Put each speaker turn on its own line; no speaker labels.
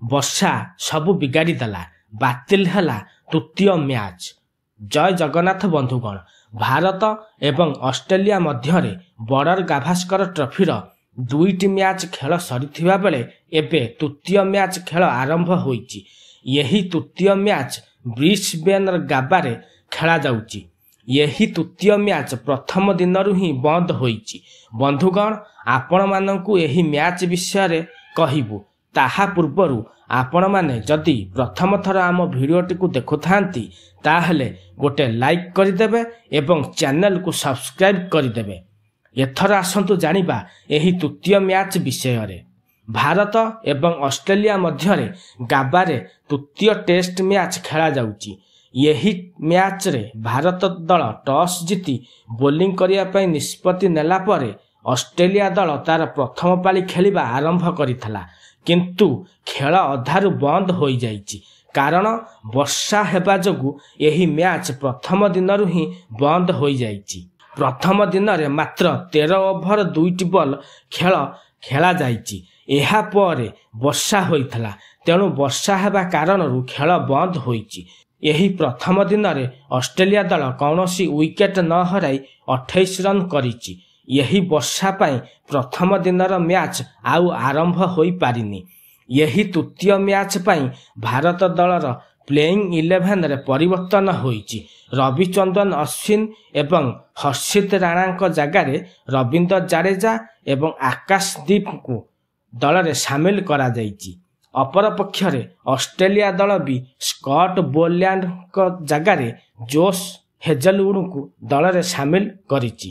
ବର୍ଷା ସବୁ ବିଗାଡ଼ି ଦେଲା। ବାତିଲ ହେଲା ତୃତୀୟ ମ୍ୟାଚ୍। ଜୟ ଜଗନ୍ନାଥ ବନ୍ଧୁଗଣ। ଭାରତ ଏବଂ ଅଷ୍ଟ୍ରେଲିଆ ମଧ୍ୟରେ ବର୍ଡର ଗାଭାସ୍କର ଟ୍ରଫିର 2ଟି ମ୍ୟାଚ୍ ଖେଳ ସରିଥିବା ବେଳେ ଏବେ ତୃତୀୟ ମ୍ୟାଚ୍ ଖେଳ ଆରମ୍ଭ ହୋଇଛି। ଏହି ତୃତୀୟ ମ୍ୟାଚ୍ ବ୍ରିସବେନ୍ର ଗାବାରେ ଖେଳାଯାଉଛି। ଏହି ତୃତୀୟ ମ୍ୟାଚ୍ ପ୍ରଥମ ଦିନରୁ ହିଁ ବନ୍ଦ ହୋଇଛି। ବନ୍ଧୁଗଣ, ଆପଣମାନଙ୍କୁ ଏହି ମ୍ୟାଚ୍ ବିଷୟରେ କହିବୁ। ତାହା ପୂର୍ବରୁ ଆପଣମାନେ ଯଦି ପ୍ରଥମ ଥର ଆମ ଭିଡ଼ିଓଟିକୁ ଦେଖୁଥାନ୍ତି ତାହେଲେ ଗୋଟେ ଲାଇକ୍ କରିଦେବେ ଏବଂ ଚ୍ୟାନେଲକୁ ସବସ୍କ୍ରାଇବ୍ କରିଦେବେ। ଏଥର ଆସନ୍ତୁ ଜାଣିବା ଏହି ତୃତୀୟ ମ୍ୟାଚ୍ ବିଷୟରେ। ଭାରତ ଏବଂ ଅଷ୍ଟ୍ରେଲିଆ ମଧ୍ୟରେ ଗାବାରେ ତୃତୀୟ ଟେଷ୍ଟ ମ୍ୟାଚ୍ ଖେଳାଯାଉଛି। ଏହି ମ୍ୟାଚ୍ରେ ଭାରତ ଦଳ ଟସ୍ ଜିତି ବୋଲିଂ କରିବା ପାଇଁ ନିଷ୍ପତ୍ତି ନେଲା ପରେ ଅଷ୍ଟ୍ରେଲିଆ ଦଳ ତାର ପ୍ରଥମ ପାଳି ଖେଳିବା ଆରମ୍ଭ କରିଥିଲା, କିନ୍ତୁ ଖେଳ ଅଧାରୁ ବନ୍ଦ ହୋଇଯାଇଛି କାରଣ ବର୍ଷା ହେବା ଯୋଗୁଁ ଏହି ମ୍ୟାଚ୍ ପ୍ରଥମ ଦିନରୁ ହିଁ ବନ୍ଦ ହୋଇଯାଇଛି। ପ୍ରଥମ ଦିନରେ ମାତ୍ର 13 ଓଭର 2ଟି ବଲ୍ ଖେଳ ଖେଳାଯାଇଛି। ଏହାପରେ ବର୍ଷା ହୋଇଥିଲା, ତେଣୁ ବର୍ଷା ହେବା କାରଣରୁ ଖେଳ ବନ୍ଦ ହୋଇଛି। ଏହି ପ୍ରଥମ ଦିନରେ ଅଷ୍ଟ୍ରେଲିଆ ଦଳ କୌଣସି ୱିକେଟ୍ ନ ହରାଇ 28 ରନ୍ କରିଛି। ଏହି ବର୍ଷା ପାଇଁ ପ୍ରଥମ ଦିନର ମ୍ୟାଚ୍ ଆଉ ଆରମ୍ଭ ହୋଇପାରିନି। ଏହି ତୃତୀୟ ମ୍ୟାଚ୍ ପାଇଁ ଭାରତ ଦଳର ପ୍ଲେଇଂ 11ରେ ପରିବର୍ତ୍ତନ ହୋଇଛି। ରବିଚନ୍ଦ୍ରନ ଅଶ୍ୱିନ ଏବଂ ହର୍ଷିତ ରାଣାଙ୍କ ଜାଗାରେ ରବୀନ୍ଦ୍ର ଜାଡେଜା ଏବଂ ଆକାଶଦୀପଙ୍କୁ ଦଳରେ ସାମିଲ କରାଯାଇଛି। ଅପରପକ୍ଷରେ ଅଷ୍ଟ୍ରେଲିଆ ଦଳ ବି ସ୍କଟ୍ ବୋଲ୍ୟାଣ୍ଡଙ୍କ ଜାଗାରେ ଜୋସ୍ ହେଜଲଉଡଙ୍କୁ ଦଳରେ ସାମିଲ କରିଛି।